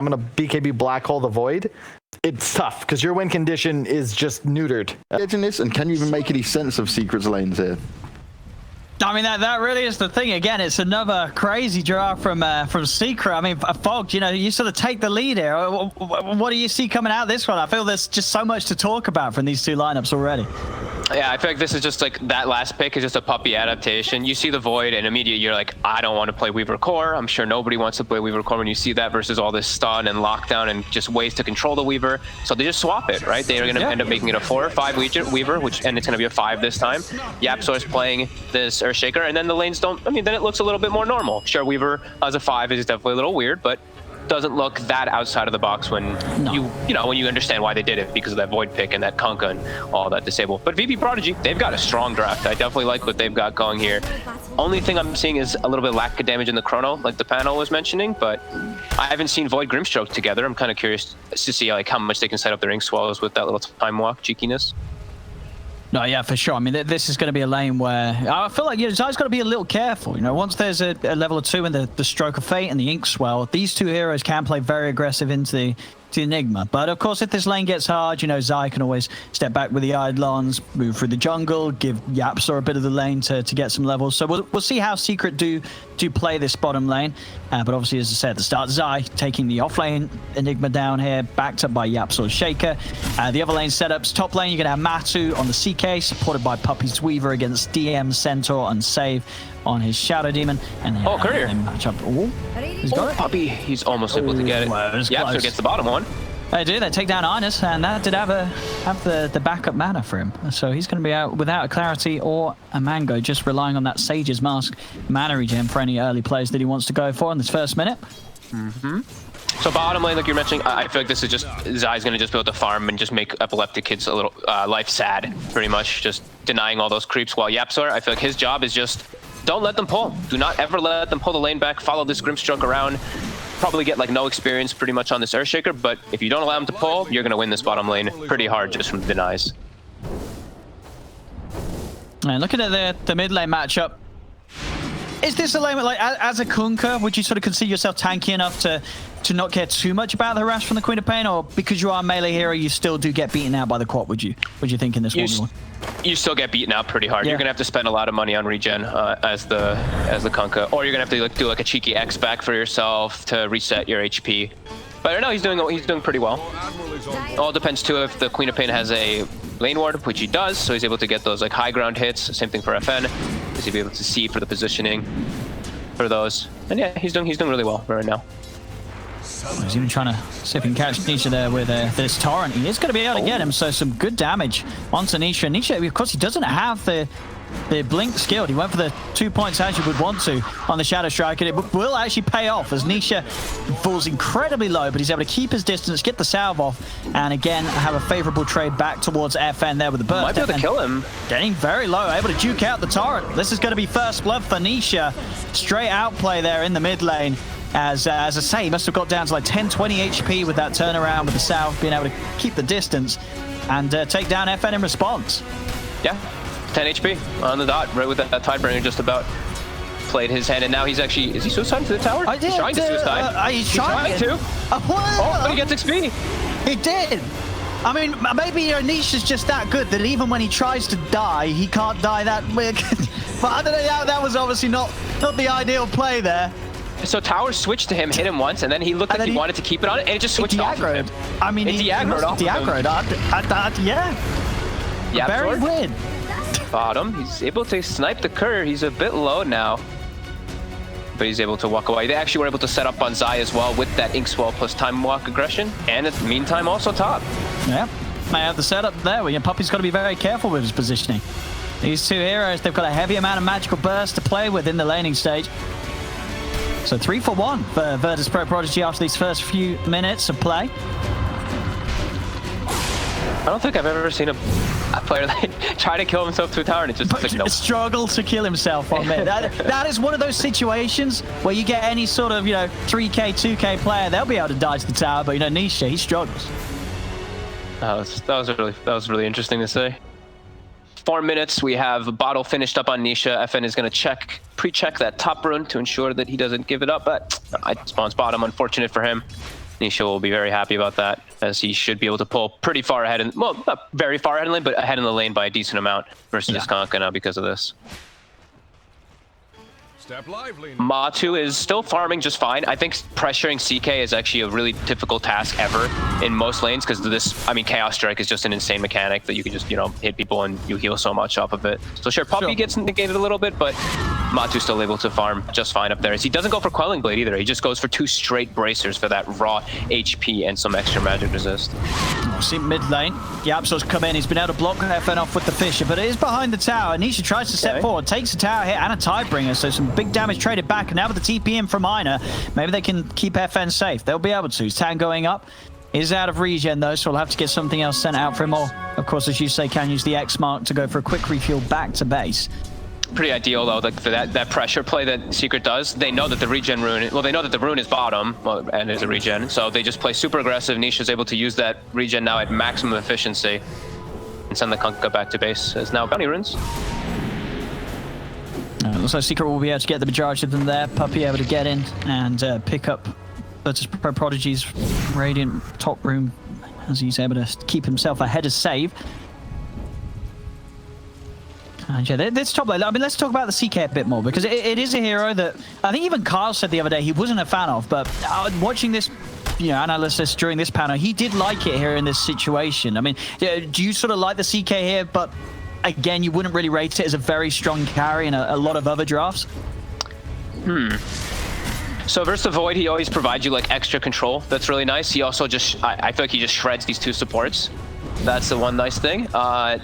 I'm going to BKB black hole the void. It's tough because your win condition is just neutered. And can you even make any sense of Secret's lanes here? I mean, that really is the thing. Again, it's another crazy draw from Secret. I mean, Fog, you know, you sort of take the lead here. What do you see coming out of this one? I feel there's just so much to talk about from these two lineups already. Yeah, I feel like this is just like that last pick is just a puppy adaptation. You see the void and immediately you're like, I don't want to play Weaver Core. I'm sure nobody wants to play Weaver Core when you see that versus all this stun and lockdown and just ways to control the Weaver. So they just swap it, right? They're going to end up making it a 4 or 5 Weaver, and it's going to be a 5 this time. YapzOr's playing this Earthshaker, and then the lanes don't, I mean, then it looks a little bit more normal. Sure, Weaver as a 5 is definitely a little weird, but doesn't look that outside of the box when you know when you understand why they did it because of that void pick and that Kunkka and all that disable. But VP.Prodigy, they've got a strong draft. I definitely like what they've got going here. Only thing I'm seeing is a little bit lack of damage in the chrono, like the panel was mentioning, but I haven't seen Void Grimstroke together. I'm kind of curious to see like how much they can set up their ink swallows with that little time walk cheekiness. No, yeah, for sure. I mean, this is going to be a lane where I feel like Zai's got to be a little careful. You know, once there's a level of 2 in the Stroke of Fate and the Ink Swell, these two heroes can play very aggressive into the Enigma. But of course, if this lane gets hard, you know, Zai can always step back with the Eidolons, move through the jungle, give YapzOr a bit of the lane to get some levels. So we'll see how Secret do play this bottom lane. But obviously, as I said at the start, Zai taking the offlane Enigma down here, backed up by YapzOr's Shaker. The other lane setups, top lane, you're going to have Matu on the CK, supported by Puppy's Weaver against DM, Centaur, and Save on his Shadow Demon. And then, Courier. Matchup. He's got it. Puppy, he's almost able to get it. YapzOr gets the bottom one. They do. They take down Ines, and that did have the backup mana for him. So he's going to be out without a Clarity or a Mango, just relying on that Sage's Mask mana regen for any early plays that he wants to go for in this first minute. So bottom lane, like you're mentioning, I feel like this is just Zai's going to just be able to farm and just make epileptic kids a little life sad, pretty much, just denying all those creeps. While YapzOr, I feel like his job is just don't let them pull. Do not ever let them pull the lane back. Follow this Grimstroke around. Probably get like no experience pretty much on this Earthshaker, but if you don't allow them to pull, you're going to win this bottom lane pretty hard just from the denies. And looking at the mid lane matchup, is this a lane where, like, as a Kunkka, would you sort of consider yourself tanky enough to not care too much about the harass from the Queen of Pain, or because you are a melee hero, you still do get beaten out by the Quap? Would you think in this one? You still get beaten out pretty hard. Yeah. You're gonna have to spend a lot of money on regen as the Kunkka, or you're gonna have to do like a cheeky X back for yourself to reset your HP. But right now he's doing pretty well. All depends too if the Queen of Pain has a lane ward, which he does, so he's able to get those like high ground hits. Same thing for FN, because he'll be able to see for the positioning for those. And yeah, he's doing really well right now. He's even trying to see if he can catch Nisha there with this Torrent. He is going to be able to get him, so some good damage onto Nisha. Nisha, of course, he doesn't have the Blink skill. He went for the 2 points as you would want to on the Shadow Strike, and it will actually pay off as Nisha falls incredibly low, but he's able to keep his distance, get the salve off, and again, have a favorable trade back towards FN there with the burst. Might be able to kill him. Getting very low, able to duke out the Torrent. This is going to be first blood for Nisha. Straight outplay there in the mid lane. As I say, he must have got down to like 10-20 HP with that turnaround with the South, being able to keep the distance and take down FN in response. Yeah, 10 HP on the dot, right with that Tidebringer just about played his hand, and now he's actually, is he suiciding to the tower? He's trying to suicide. He's trying to. Oh, but he gets XP. He did. I mean, maybe Nisha's just that good that even when he tries to die, he can't die that quick. But I don't know, that was obviously not the ideal play there. So tower switched to him, hit him once, and then he looked like he wanted to keep it on, and it just switched off of him. I mean, he de-aggroed off of him. Yeah. Very weird. Bottom, he's able to snipe the Cur. He's a bit low now, but he's able to walk away. They actually were able to set up on Zai as well with that Ink Swell plus Time Walk aggression, and in the meantime also top. Yeah, may have the setup there where your Puppy's got to be very careful with his positioning. These two heroes, they've got a heavy amount of magical burst to play with in the laning stage. So 3 for 1 for VP.Prodigy after these first few minutes of play. I don't think I've ever seen a player like try to kill himself to a tower and it just like, nope. Struggle to kill himself on mid. That is one of those situations where you get any sort of, 3K, 2K player, they'll be able to dodge the tower, but Nisha, he struggles. That was really interesting to say. 4 minutes, we have a bottle finished up on Nisha. FN is going to pre-check that top rune to ensure that he doesn't give it up, but it spawns bottom, unfortunate for him. Nisha will be very happy about that, as he should be able to pull pretty far ahead, well, not very far ahead in the lane, but ahead in the lane by a decent amount versus his Kanka now because of this. Matu is still farming just fine. I think pressuring CK is actually a really difficult task ever in most lanes because this, I mean, Chaos Strike is just an insane mechanic that you can just, you know, hit people and you heal so much off of it. So sure, Puppy gets negated a little bit, but Matu's still able to farm just fine up there. He doesn't go for Quelling Blade either. He just goes for 2 straight bracers for that raw HP and some extra magic resist. See mid lane, Yapso's come in. He's been able to block FN off with the Fisher, but it is behind the tower. Nisha tries to step forward, takes the tower hit and a Tidebringer, so some big damage traded back. And now with the TP in from Ina, maybe they can keep FN safe. They'll be able to. Tan going up is out of regen though, so we'll have to get something else sent out for him. Or, of course, as you say, can use the X mark to go for a quick refuel back to base. Pretty ideal though, like for that pressure play that Secret does. They know that the regen rune, well, they know that the rune is bottom, well, and is a regen, so they just play super aggressive. Nisha's able to use that regen now at maximum efficiency and send the Kunkka back to base as now bounty runes. Looks like Secret will be able to get the majority of them there. Puppy able to get in and pick up VP.Prodigy's Radiant top room as he's able to keep himself ahead of save. And yeah, this top lane, I mean, let's talk about the CK a bit more because it is a hero that I think even Kyle said the other day he wasn't a fan of, but watching this, you know, analysis during this panel, he did like it here in this situation. I mean, do you sort of like the CK here, but again, you wouldn't really rate it as a very strong carry in a lot of other drafts? So versus the Void, he always provides you like extra control. That's really nice. He also just, I feel like he just shreds these 2 supports. That's the one nice thing.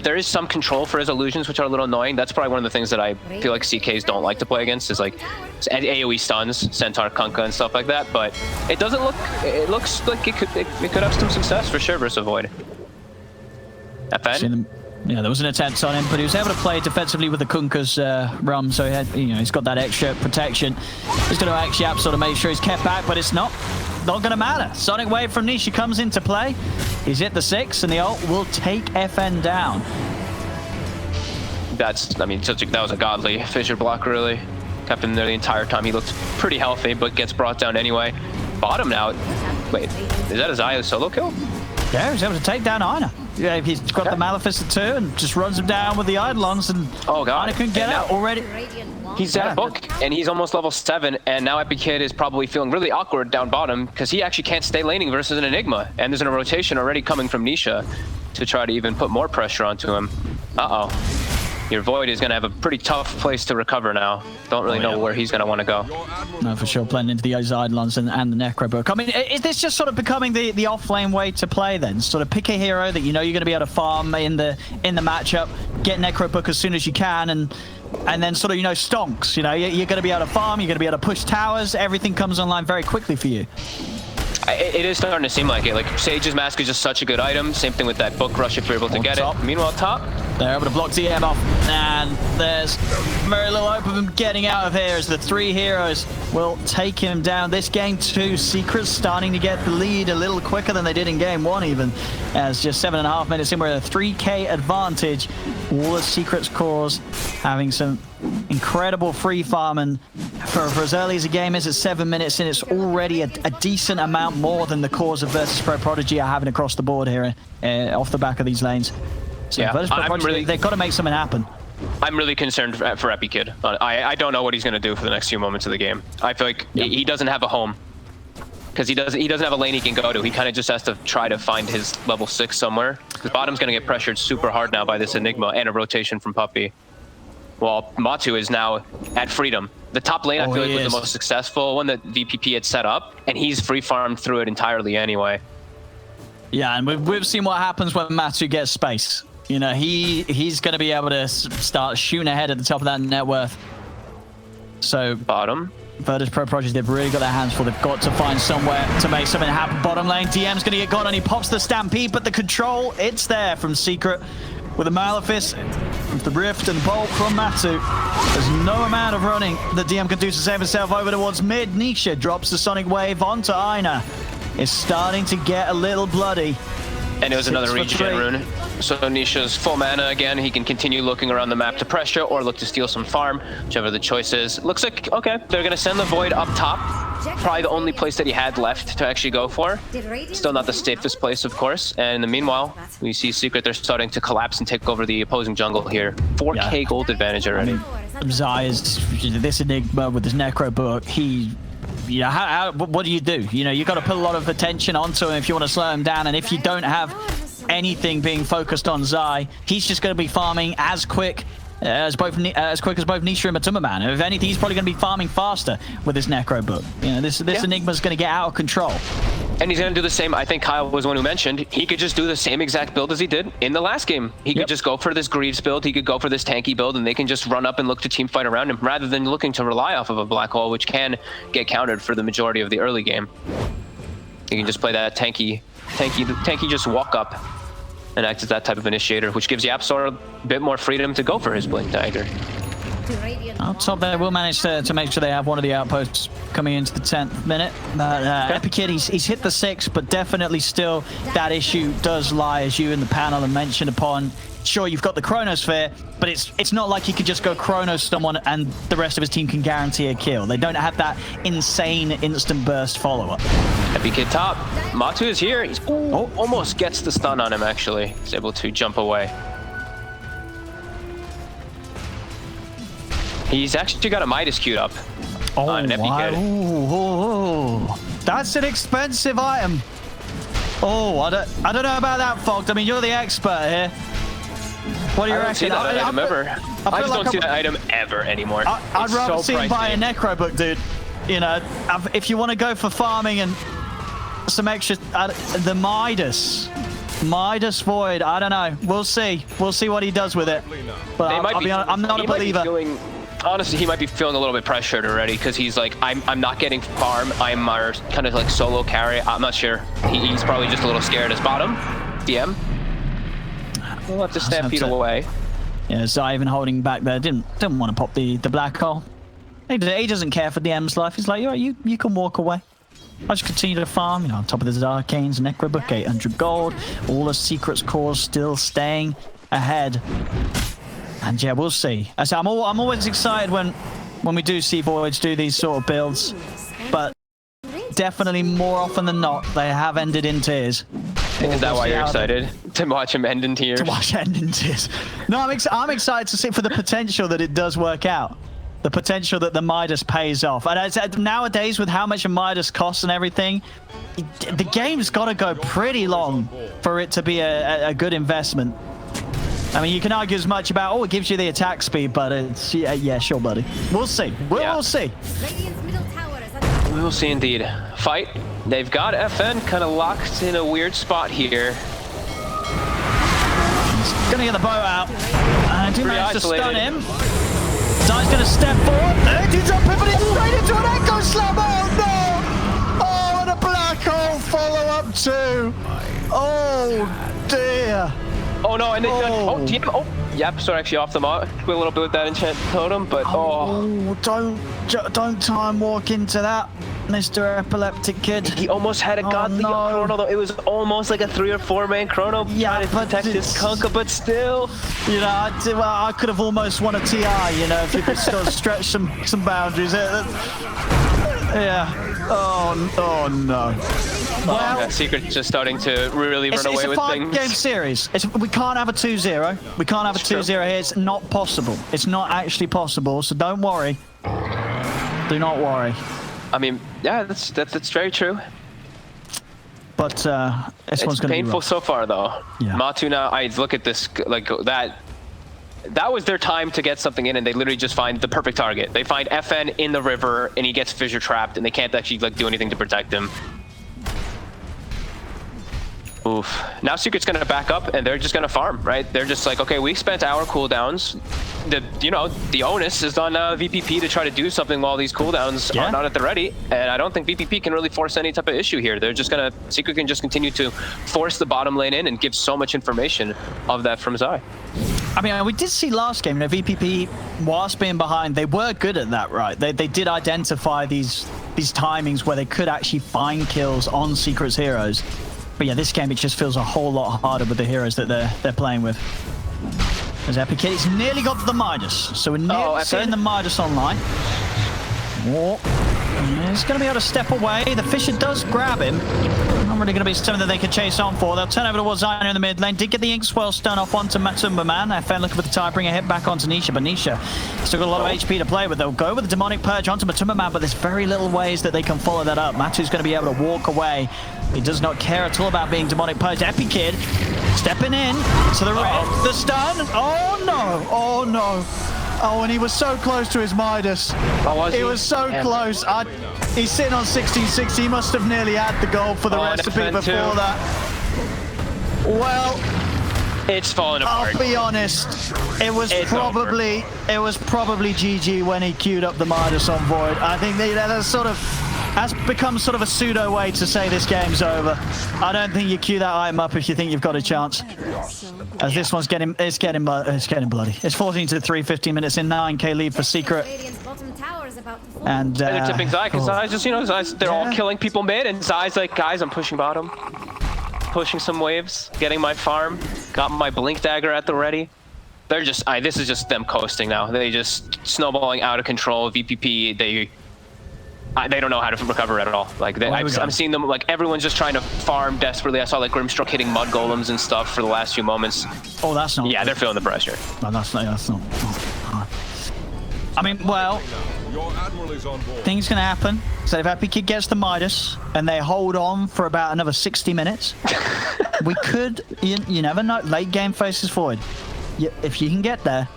There is some control for his illusions, which are a little annoying. That's probably one of the things that I feel like CKs don't like to play against, is like AoE stuns, Centaur, Kunkka, and stuff like that. But it doesn't look, it looks like it could have some success for sure versus Void. FN? Yeah, there was an attempt on him, but he was able to play defensively with the Kunkka's rum, so he had, you know, he's got that extra protection. He's going to actually sort of make sure he's kept back, but it's not going to matter. Sonic Wave from Nisha comes into play. He's hit the 6, and the ult will take FN down. That's, I mean, that was a godly Fissure block, really. Kept him there the entire time. He looked pretty healthy, but gets brought down anyway. Bottom now. Wait, is that a Xayah solo kill? Yeah, he's able to take down Ina. Yeah, he's got the Maleficent too and just runs him down with the Eidolons, and Ina can get out already. He's at a book, and he's almost level 7, and now Epic Kid is probably feeling really awkward down bottom because he actually can't stay laning versus an Enigma, and there's a rotation already coming from Nisha to try to even put more pressure onto him. Uh-oh. Your Void is going to have a pretty tough place to recover now. Don't really know where he's going to want to go. No, for sure, playing into the Eidolons and the Necrobook. I mean, is this just sort of becoming the off-lane way to play then? Sort of pick a hero that you know you're going to be able to farm in the matchup, get Necrobook as soon as you can, and then sort of, you know, stonks. You know, you're going to be able to farm, you're going to be able to push towers, everything comes online very quickly for you. It is starting to seem like it. Like, Sage's Mask is just such a good item. Same thing with that Book Rush if you're able to get it. Meanwhile, top. They're able to block DM off, and there's very little hope of him getting out of here as the 3 heroes will take him down. This game 2, Secret's starting to get the lead a little quicker than they did in game 1 even, as just 7.5 minutes in, we're at a 3k advantage. All the Secret's cores having some incredible free farm, and for as early as the game is at 7 minutes in, it's already a decent amount more than the cores of VP.Prodigy are having across the board here off the back of these lanes. So yeah, they've got to make something happen. I'm really concerned for Epi Kid. I don't know what he's going to do for the next few moments of the game. I feel like he doesn't have a home because he doesn't have a lane he can go to. He kind of just has to try to find his level 6 somewhere. Because bottom's going to get pressured super hard now by this Enigma and a rotation from Puppy. While Matu is now at Freedom. The top lane, I feel like, was the most successful one that VPP had set up, and he's free farmed through it entirely anyway. Yeah, and we've seen what happens when Matu gets space. You know, he's going to be able to start shooting ahead at the top of that net worth. So bottom. VP.Prodigy, they've really got their hands full. They've got to find somewhere to make something happen. Bottom lane, DM's going to get gone, and he pops the Stampede, but the control, it's there from Secret. With the Malefice, with the Rift and the Bolt from Matu. There's no amount of running that DM can do to save himself over towards mid. Nisha drops the Sonic Wave onto Ina. It's starting to get a little bloody. And it was another regen rune. So Nisha's full mana again. He can continue looking around the map to pressure or look to steal some farm, whichever the choice is. Looks like, okay, they're going to send the Void up top. probably the only place that he had left to actually go for. Still not the safest place, of course. And in the meanwhile, we see Secret, they're starting to collapse and take over the opposing jungle here. 4K gold advantage already. Zai is this Enigma with his Necro book. What do? You know, you got to put a lot of attention onto him if you want to slow him down. And if you don't have anything being focused on Zai, he's just going to be farming as quick as both Nisha and Matuma Man. If anything, he's probably going to be farming faster with his Necro book. You know, this Enigma's going to get out of control. And he's going to do the same. I think Kyle was the one who mentioned he could just do the same exact build as he did in the last game. He could just go for this Greaves build. He could go for this tanky build, and they can just run up and look to team fight around him rather than looking to rely off of a black hole, which can get countered for the majority of the early game. You can just play that tanky just walk up and act as that type of initiator, which gives YapzOr a bit more freedom to go for his Blink Dagger. Up top, they will manage to make sure they have one of the outposts coming into the 10th minute. But Epikid, he's hit the 6, but definitely still that issue does lie, as you in the panel have mentioned upon. Sure, you've got the Chronosphere, but it's not like he could just go Chronos someone and the rest of his team can guarantee a kill. They don't have that insane instant burst follow-up. Epikid top. Matu is here. He's almost gets the stun on him, actually. He's able to jump away. He's actually got a Midas queued up on an Epikid. That's an expensive item. I don't know about that, Fogged. I mean, you're the expert here. What do you reckon? I don't see that item ever. I just don't see that item ever anymore. I'd rather see him buy a Necro book, dude. You know, if you want to go for farming and some extra, the Midas Void. I don't know. We'll see. We'll see what he does with it. But I'm not a believer. Honestly, he might be feeling a little bit pressured already because he's like, I'm not getting farm. I'm our kind of like solo carry. I'm not sure. He's probably just a little scared as bottom. DM. We'll have to stampede away. Yeah, Zai even holding back there. Didn't want to pop the black hole. He doesn't care for DM's life. He's like, you can walk away. I just continue to farm, you know, on top of the Arcanes, Necro book, 800 gold. All the secrets cores still staying ahead. And yeah, we'll see. As I'm always excited when we do see Voids do these sort of builds, but definitely more often than not, they have ended in tears. Is that why you're excited to watch him end in tears? To watch end in tears. No, I'm excited to see for the potential that it does work out. The potential that the Midas pays off. And nowadays, with how much a Midas costs and everything, the game's got to go pretty long for it to be a good investment. I mean, you can argue as much about, it gives you the attack speed, but it's, yeah, sure, buddy. We'll see. We'll see. We will see indeed. Fight. They've got FN kind of locked in a weird spot here. He's going to get the bow out. And he managed to stun him. Zai's going to step forward. There, he's up, pivoting straight into an Echo Slam. Oh, no! Oh, and a black hole follow-up too. Oh, dear. Oh, no, and YapzOr actually off the mark with a little bit of that enchant totem, but don't time walk into that, Mr. Epileptic Kid. He almost had a godly chrono, though. It was almost like a 3 or 4 man chrono. Yeah, to protect his Kunkka, but still. You know, I could have almost won a TI, you know, if you could still stretch some boundaries. Yeah. Oh no. Well, Secret's just starting to really run away with things. It's a 5-game series. We can't have a 2-0. We can't have a 2-0 here. It's not possible. It's not actually possible, so don't worry. Do not worry. I mean, yeah, that's very true. But this one's going to be painful so far, though. Yeah. Matu now, I look at this, like, that was their time to get something in, and they literally just find the perfect target. They find FN in the river, and he gets fissure trapped, and they can't actually like do anything to protect him. Oof. Now Secret's gonna back up, and they're just gonna farm, right? They're just like, okay, we spent our cooldowns. The onus is on VPP to try to do something while these cooldowns are not at the ready, and I don't think VPP can really force any type of issue here. They're just gonna, Secret can just continue to force the bottom lane in and give so much information of that from Zai. I mean, we did see last game, VPP, whilst being behind, they were good at that, right? They did identify these timings where they could actually find kills on Secret's heroes. But yeah, this game, it just feels a whole lot harder with the heroes that they're playing with. As Epikid, he's nearly got the Midas. So we're nearly seeing the Midas online. He's going to be able to step away. The Fisher does grab him. Not really going to be something that they can chase on for. They'll turn over towards Zyner in the mid lane. Did get the Inkswell stun off onto Matumba Man. FN looking for the tie, bring a hit back onto Nisha, but Nisha still got a lot of HP to play with. They'll go with the Demonic Purge onto Matumba Man, but there's very little ways that they can follow that up. Matu's going to be able to walk away. He does not care at all about being Demonic Purged. Epi Kid stepping in to the red. The stun. Oh no. Oh no. Oh, and he was so close to his Midas. He was so close. He's sitting on 16-60. He must have nearly had the goal for the recipe before that. Well, it's falling apart. I'll be honest. It was probably GG when he queued up the Midas on Void. I think that's become sort of a pseudo way to say this game's over. I don't think you queue that item up if you think you've got a chance. As this one's getting bloody. It's 14-3, 15 minutes in, 9k lead for Secret. And they're tipping Zai, because Zai's just, Zai's, they're all killing people mid, and Zai's like, guys, I'm pushing bottom. Pushing some waves, getting my farm, got my Blink Dagger at the ready. They're just, this is just them coasting now. They just snowballing out of control. VPP, they don't know how to recover at all. Like I'm seeing them, like everyone's just trying to farm desperately. I saw like Grimstroke hitting mud golems and stuff for the last few moments. Oh, that's not. Yeah, they're feeling the pressure. No, that's not. I mean, well, things can happen. So if Epi Kid gets the Midas and they hold on for about another 60 minutes, we could. You never know. Late game faces forward. If you can get there.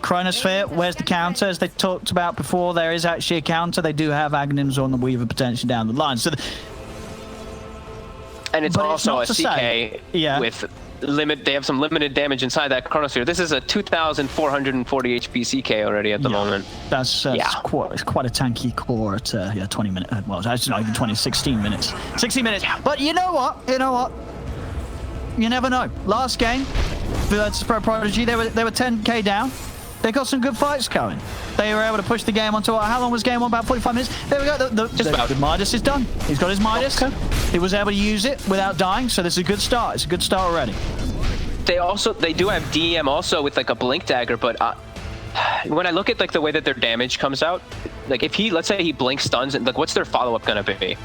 Chronosphere, where's the counter? As they talked about before, there is actually a counter. They do have Aghanims on the Weaver potentially down the line. So, and it's also a CK with limit. They have some limited damage inside that Chronosphere. This is a 2,440 HP CK already at the moment. That's quite a tanky core at 20 minutes. Well, it's actually not even 20, 16 minutes. 60 minutes. But you know what? You never know. Last game, VP.Prodigy, they were 10k down. They got some good fights going. They were able to push the game onto how long was game on? About 45 minutes. There we go. The Midas is done. He's got his Midas. Okay. He was able to use it without dying, so this is a good start. It's a good start already. They do have DEM also with like a Blink Dagger, but when I look at like the way that their damage comes out, like if let's say he blink stuns, and like what's their follow-up gonna be?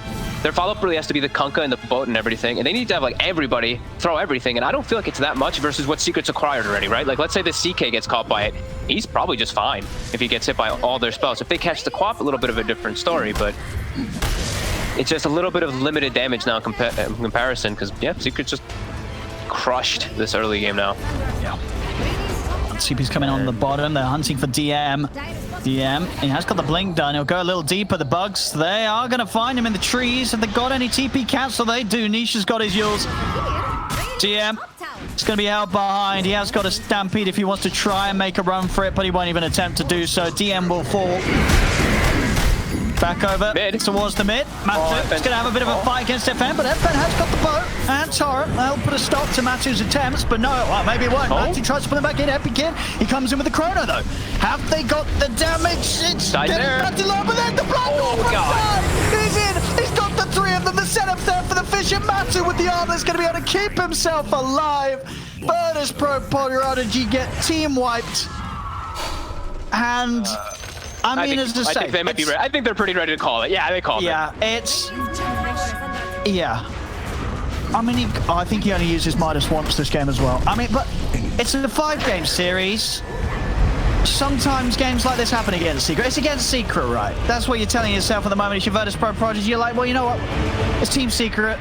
Their follow-up really has to be the Kunkka and the boat and everything, and they need to have like everybody throw everything, and I don't feel like it's that much versus what Secret's acquired already, right? Like let's say the CK gets caught by it, he's probably just fine if he gets hit by all their spells. If they catch the Quap, a little bit of a different story, but it's just a little bit of limited damage now in comparison, because Secret's just crushed this early game now. Yeah. CP's coming on the bottom. They're hunting for DM. He has got the blink done. He'll go a little deeper. The bugs, they are going to find him in the trees. Have they got any TP cancel? They do. Nisha's got his Yules. DM is going to be held behind. He has got a Stampede if he wants to try and make a run for it, but he won't even attempt to do so. DM will fall. Back over towards the mid. Matu is going to have a bit of a fight against FN, but FN has got the boat and turret. They'll put a stop to Matu's attempts, but no, well, maybe it won't. Matu tries to put him back in. Epi Kid, he comes in with the chrono though. Have they got the damage? It's getting back to low, but then the block He's in. He's got the three of them. The setup's there for the Fisher. Matu with the armor is going to be able to keep himself alive. VP.Prodigy get team wiped. And I mean, as I say, think they might be ready. I think they're pretty ready to call it. Yeah, they called it. Yeah, I mean, I think he only uses Midas once this game as well. I mean, but it's a 5-game series. Sometimes games like this happen against Secret. It's against Secret, right? That's what you're telling yourself at the moment. If you're VP.Prodigy, you're like, well, you know what? It's Team Secret.